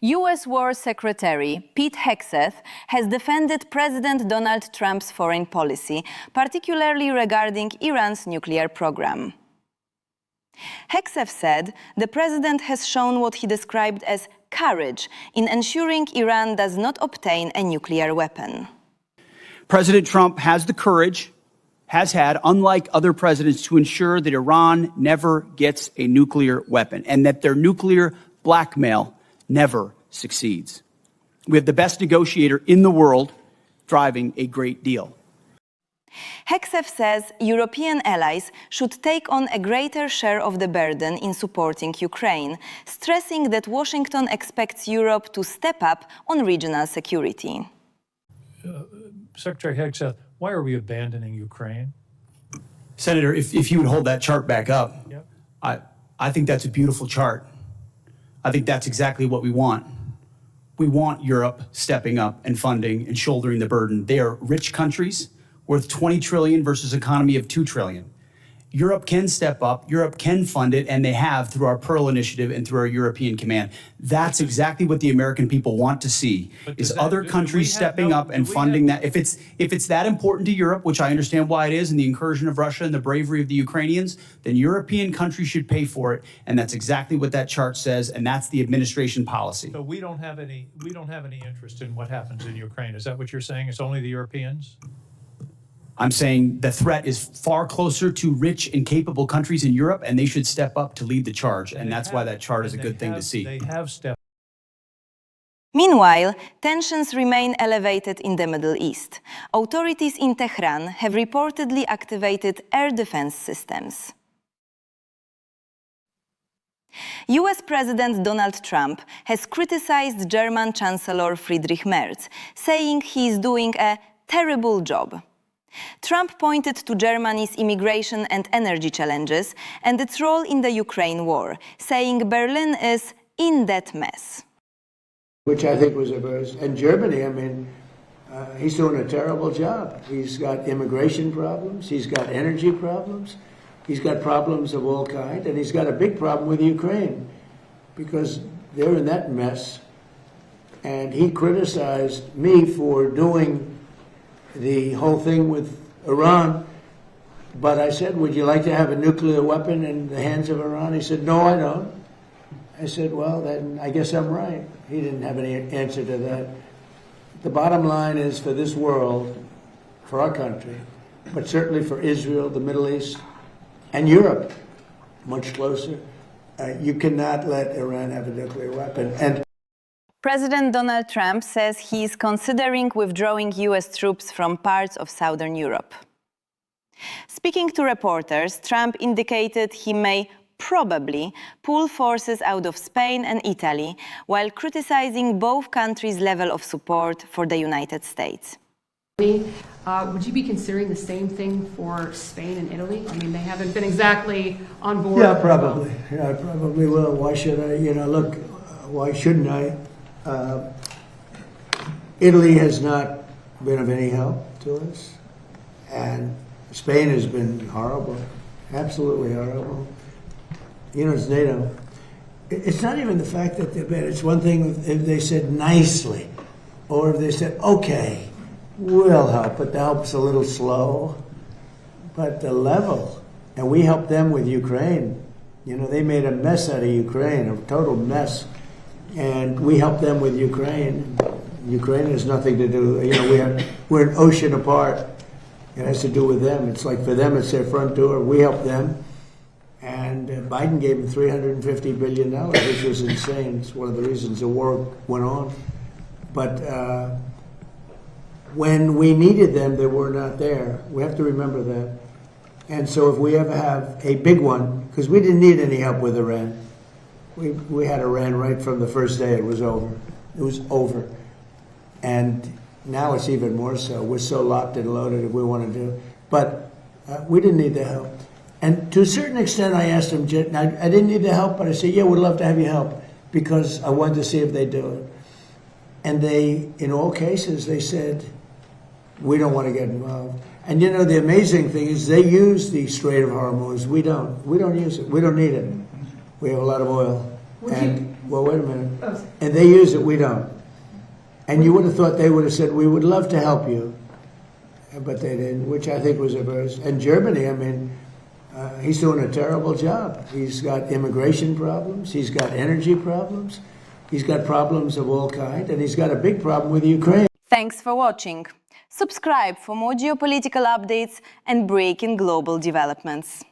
U.S. War Secretary Pete Hegseth has defended President Donald Trump's foreign policy, particularly regarding Iran's nuclear program. Hegseth said the president has shown what he described as courage in ensuring Iran does not obtain a nuclear weapon. President Trump has the courage, has had, unlike other presidents, to ensure that Iran never gets a nuclear weapon and that their nuclear blackmail never succeeds. We have the best negotiator in the world driving a great deal. Hegseth says European allies should take on a greater share of the burden in supporting Ukraine, stressing that Washington expects Europe to step up on regional security. Secretary Hegseth, why are we abandoning Ukraine? Senator, if you would hold that chart back up, Yep. I think that's a beautiful chart. I think that's exactly what we want. We want Europe stepping up and funding and shouldering the burden. They are rich countries worth $20 trillion versus an economy of $2 trillion. Europe can step up, Europe can fund it, and they have through our Pearl Initiative and through our European Command. That's exactly what the American people want to see, is other countries stepping up and funding that. If it's that important to Europe, which I understand why it is, and the incursion of Russia and the bravery of the Ukrainians, then European countries should pay for it, and that's exactly what that chart says, and that's the administration policy. So we don't have any interest in what happens in Ukraine. Is that what you're saying? It's only the Europeans? I'm saying the threat is far closer to rich and capable countries in Europe, and they should step up to lead the charge. And that's why that chart is a good thing to see. They have stepped. Meanwhile, tensions remain elevated in the Middle East. Authorities in Tehran have reportedly activated air defense systems. US President Donald Trump has criticized German Chancellor Friedrich Merz, saying he is doing a terrible job. Trump pointed to Germany's immigration and energy challenges and its role in the Ukraine war, saying Berlin is in that mess. Which I think was a verse. And Germany, I mean, he's doing a terrible job. He's got immigration problems, he's got energy problems, he's got problems of all kinds, and he's got a big problem with Ukraine because they're in that mess. And he criticized me for doing the whole thing with Iran, but I said, would you like to have a nuclear weapon in the hands of Iran? He said, no, I don't. I said, well, then I guess I'm right. He didn't have any answer to that. The bottom line is for this world, for our country, but certainly for Israel, the Middle East, and Europe, much closer, you cannot let Iran have a nuclear weapon. And President Donald Trump says he is considering withdrawing US troops from parts of southern Europe. Speaking to reporters, Trump indicated he may probably pull forces out of Spain and Italy, while criticizing both countries' level of support for the United States. Would you be considering the same thing for Spain and Italy? I mean, they haven't been exactly on board. Yeah, probably. Yeah, I probably will. Why should I? You know, look, why shouldn't I? Italy has not been of any help to us, and Spain has been horrible, absolutely horrible. You know, it's NATO. It's not even the fact that they're bad. It's one thing if they said nicely, or if they said, okay, we'll help, but the help's a little slow. But the level, and we helped them with Ukraine. You know, they made a mess out of Ukraine, a total mess. And we help them with Ukraine. Ukraine has nothing to do, you know, we're an ocean apart. It has to do with them. It's like for them, it's their front door. We help them. And Biden gave them $350 billion, which was insane. It's one of the reasons the war went on. But when we needed them, they were not there. We have to remember that. And so if we ever have a big one, because we didn't need any help with Iran. We had Iran right from the first day. It was over. It was over. And now it's even more so. We're so locked and loaded if we want to do. But we didn't need the help. And to a certain extent, I asked them, I didn't need the help, but I said, yeah, we'd love to have you help because I wanted to see if they do it. And they, in all cases, they said, we don't want to get involved. And you know, the amazing thing is they use the Strait of Hormuz. We don't. We don't use it. We don't need it. We have a lot of oil. Well, wait a minute. And they use it, we don't. And you would have thought they would have said, we would love to help you. But they didn't, which I think was a very... And Germany, I mean, he's doing a terrible job. He's got immigration problems. He's got energy problems. He's got problems of all kinds. And he's got a big problem with Ukraine. Thanks for watching. Subscribe for more geopolitical updates and breaking global developments.